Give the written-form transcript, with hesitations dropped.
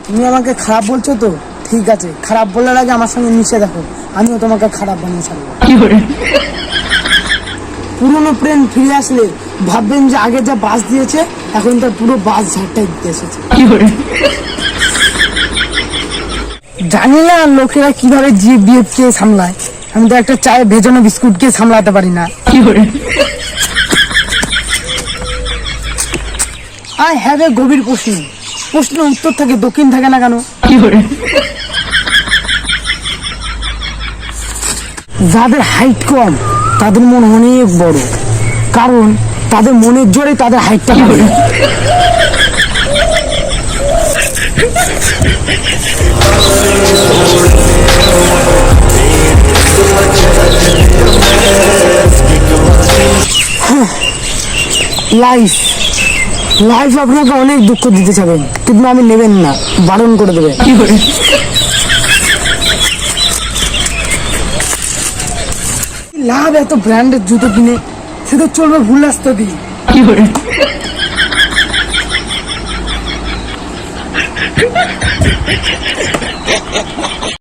তুমি আমাকে খারাপ বলছো তো, ঠিক আছে, খারাপ বলার আগে আমার সঙ্গে মিশে দেখো, আমিও তোমাকে খারাপ বানিয়ে ছাড়বো। পুরনো প্রেম ফিরে আসলে ভাববেন যে আগে যা বাস দিয়েছে এখন তার পুরো বাস ঝাড়টাই দিতে এসেছে। জানি না লোকেরা কিভাবে বিএফ কে সামলায়, আমি তো একটা চায়ে ভেজানো বিস্কুটকে সামলাতে পারি না। আই হ্যাভ এ গভীর প্রশ্ন উত্তর থাকে, দক্ষিণ থাকে না কেন? যাদের হাইট কম তাদের মন অনেক বড়, কারণ তাদের মনের জোরে তাদের হাইটটা বাড়ে। লাইফ আপনাকে অনেক দুঃখ দিতে চাবেন, কিন্তু আমি নেবেন না, বারণ করে দেবে। লাভ এত ব্র্যান্ডের জুতো কিনে, সে তো চলবে ভুল রাস্তা দিয়ে।